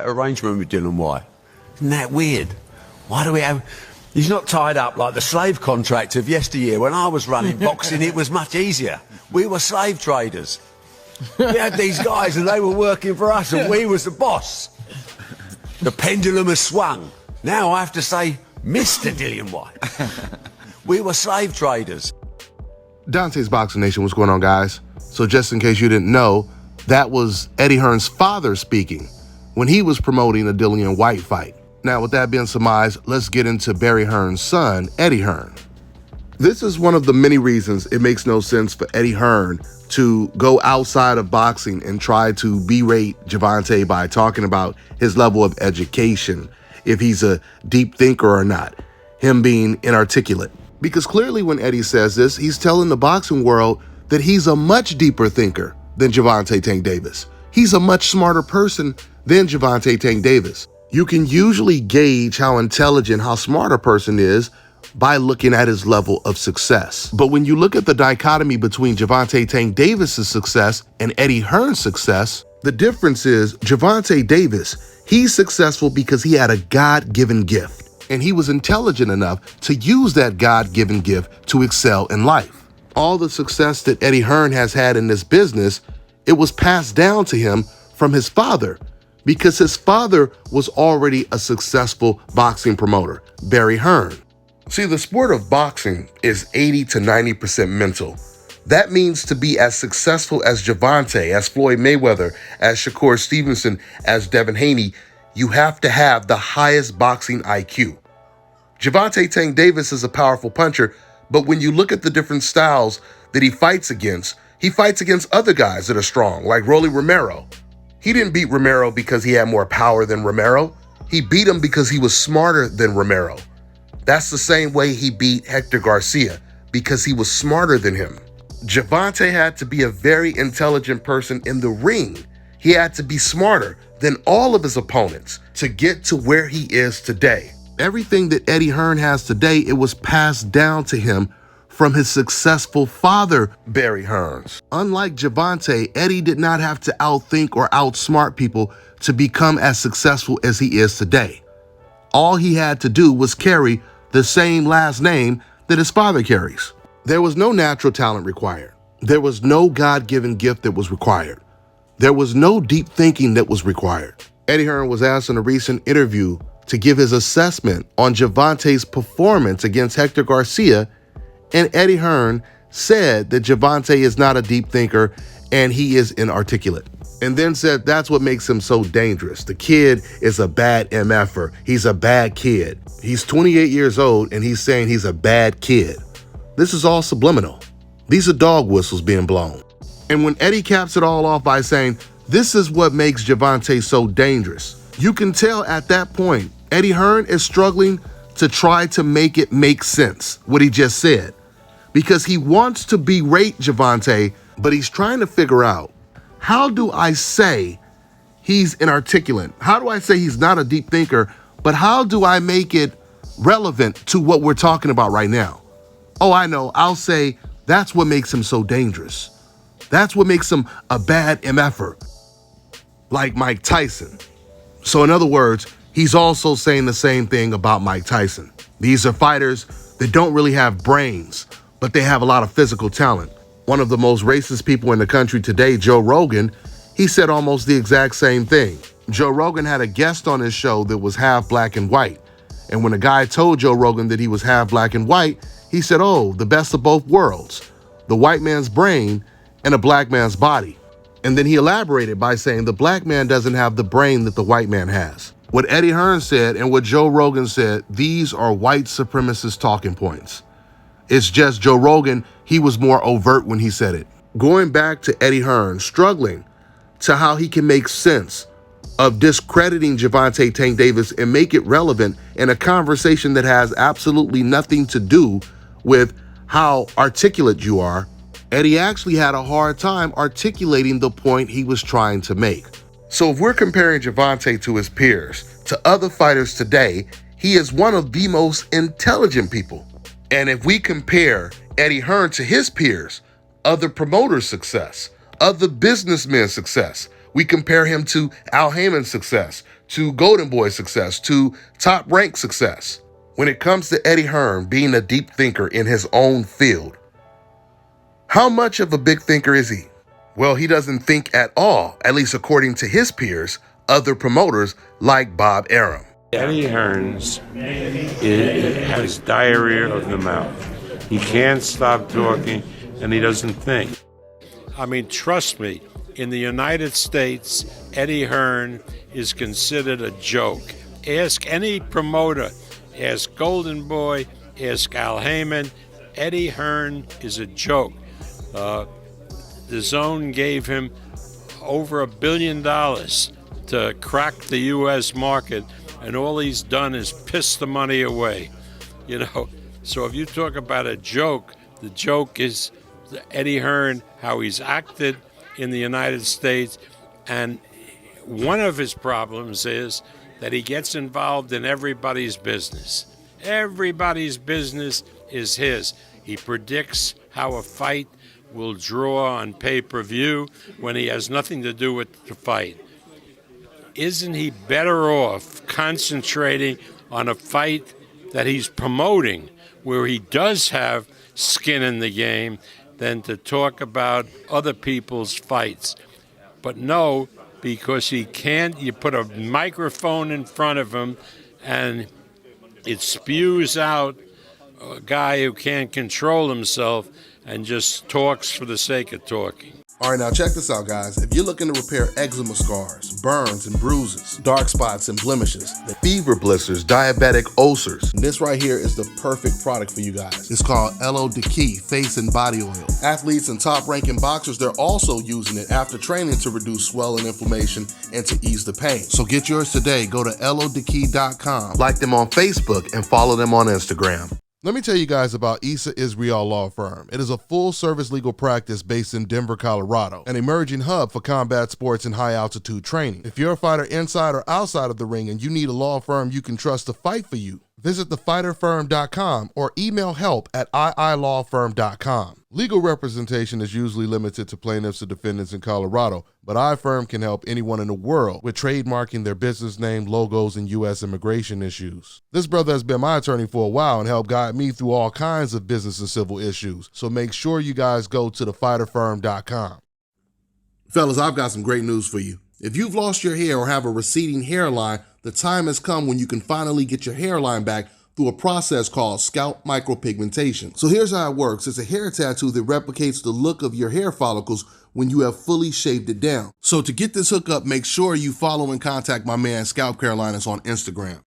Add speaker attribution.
Speaker 1: arrangement with Dylan White. Isn't that weird? Why do we have... He's not tied up like the slave contract of yesteryear. When I was running boxing, it was much easier. We were slave traders. We had these guys and they were working for us and we was the boss. The pendulum has swung. Now I have to say, Mr. Dylan White. We were slave traders.
Speaker 2: Dante's Boxing Nation, what's going on, guys? So just in case you didn't know, that was Eddie Hearn's father speaking when he was promoting a Dillian White fight. Now, with that being surmised, let's get into Barry Hearn's son, Eddie Hearn. This is one of the many reasons it makes no sense for Eddie Hearn to go outside of boxing and try to berate Gervonta by talking about his level of education, if he's a deep thinker or not, him being inarticulate. Because clearly when Eddie says this, he's telling the boxing world that he's a much deeper thinker than Gervonta Tank Davis. He's a much smarter person than Gervonta Tank Davis. You can usually gauge how intelligent, how smart a person is by looking at his level of success. But when you look at the dichotomy between Gervonta Tank Davis's success and Eddie Hearn's success, the difference is Gervonta Davis, he's successful because he had a God-given gift, and he was intelligent enough to use that God-given gift to excel in life. All the success that Eddie Hearn has had in this business, it was passed down to him from his father, because his father was already a successful boxing promoter, Barry Hearn. See, the sport of boxing is 80 to 90% mental. That means to be as successful as Gervonta, as Floyd Mayweather, as Shakur Stevenson, as Devin Haney, you have to have the highest boxing IQ. Gervonta Tank Davis is a powerful puncher, but when you look at the different styles that he fights against other guys that are strong, like Rolly Romero. He didn't beat Romero because he had more power than Romero. He beat him because he was smarter than Romero. That's the same way he beat Hector Garcia, because he was smarter than him. Gervonta had to be a very intelligent person in the ring. He had to be smarter than all of his opponents to get to where he is today. Everything that Eddie Hearn has today, it was passed down to him from his successful father, Barry Hearn. Unlike Gervonta, Eddie did not have to outthink or outsmart people to become as successful as he is today. All he had to do was carry the same last name that his father carries. There was no natural talent required. There was no God-given gift that was required. There was no deep thinking that was required. Eddie Hearn was asked in a recent interview to give his assessment on Gervonta's performance against Hector Garcia, and Eddie Hearn said that Gervonta is not a deep thinker and he is inarticulate. And then said that's what makes him so dangerous. The kid is a bad MFer. He's a bad kid. He's 28 years old and he's saying he's a bad kid. This is all subliminal. These are dog whistles being blown. And when Eddie caps it all off by saying, this is what makes Gervonta so dangerous, you can tell at that point, Eddie Hearn is struggling to try to make it make sense, what he just said. Because he wants to berate Gervonta, but he's trying to figure out, how do I say he's inarticulate? How do I say he's not a deep thinker, but how do I make it relevant to what we're talking about right now? Oh, I know. I'll say that's what makes him so dangerous. That's what makes him a bad MFer, like Mike Tyson. So in other words, he's also saying the same thing about Mike Tyson. These are fighters that don't really have brains, but they have a lot of physical talent. One of the most racist people in the country today, Joe Rogan, he said almost the exact same thing. Joe Rogan had a guest on his show that was half black and white. And when a guy told Joe Rogan that he was half black and white, he said, oh, the best of both worlds, the white man's brain and a black man's body. And then he elaborated by saying the black man doesn't have the brain that the white man has. What Eddie Hearn said and what Joe Rogan said, these are white supremacist talking points. It's just Joe Rogan, he was more overt when he said it. Going back to Eddie Hearn, struggling to how he can make sense of discrediting Gervonta Tank Davis and make it relevant in a conversation that has absolutely nothing to do with how articulate you are, Eddie actually had a hard time articulating the point he was trying to make. So if we're comparing Gervonta to his peers, to other fighters today, he is one of the most intelligent people. And if we compare Eddie Hearn to his peers, other promoters' success, other businmen's success, We compare him to Al Heyman's success, to Golden Boy's success, to Top Rank success. When it comes to Eddie Hearn being a deep thinker in his own field, how much of a big thinker is he? Well, he doesn't think at all, at least according to his peers, other promoters like Bob Arum.
Speaker 3: Eddie Hearns has diarrhea of the mouth. He can't stop talking, and he doesn't think. I mean, trust me, in the United States, Eddie Hearn is considered a joke. Ask any promoter, ask Golden Boy, ask Al Heyman, Eddie Hearn is a joke. The Zone gave him over $1 billion to crack the U.S. market, and all he's done is piss the money away. You know, so if you talk about a joke, the joke is Eddie Hearn, how he's acted in the United States, and one of his problems is that he gets involved in everybody's business. Everybody's business is his. He predicts how a fight will draw on pay-per-view when he has nothing to do with the fight. Isn't he better off concentrating on a fight that he's promoting, where he does have skin in the game, than to talk about other people's fights? But no, because he can't, you put a microphone in front of him and it spews out a guy who can't control himself and just talks for the sake of talking.
Speaker 2: All right, now check this out, guys. If you're looking to repair eczema scars, burns and bruises, dark spots and blemishes, fever blisters, diabetic ulcers, this right here is the perfect product for you guys. It's called LO Decay Face and Body Oil. Athletes and top-ranking boxers, they're also using it after training to reduce swelling, inflammation, and to ease the pain. So get yours today. Go to lodecay.com, like them on Facebook, and follow them on Instagram. Let me tell you guys about Issa Israel Law Firm. It is a full-service legal practice based in Denver, Colorado, an emerging hub for combat sports and high-altitude training. If you're a fighter inside or outside of the ring and you need a law firm you can trust to fight for you, visit thefighterfirm.com or email help@iilawfirm.com. Legal representation is usually limited to plaintiffs or defendants in Colorado, but iFirm can help anyone in the world with trademarking their business name, logos, and U.S. immigration issues. This brother has been my attorney for a while and helped guide me through all kinds of business and civil issues, so make sure you guys go to thefighterfirm.com. Fellas, I've got some great news for you. If you've lost your hair or have a receding hairline, the time has come when you can finally get your hairline back through a process called scalp micropigmentation. So here's how it works. It's a hair tattoo that replicates the look of your hair follicles when you have fully shaved it down. So to get this hookup, make sure you follow and contact my man Scalp Carolinas on Instagram.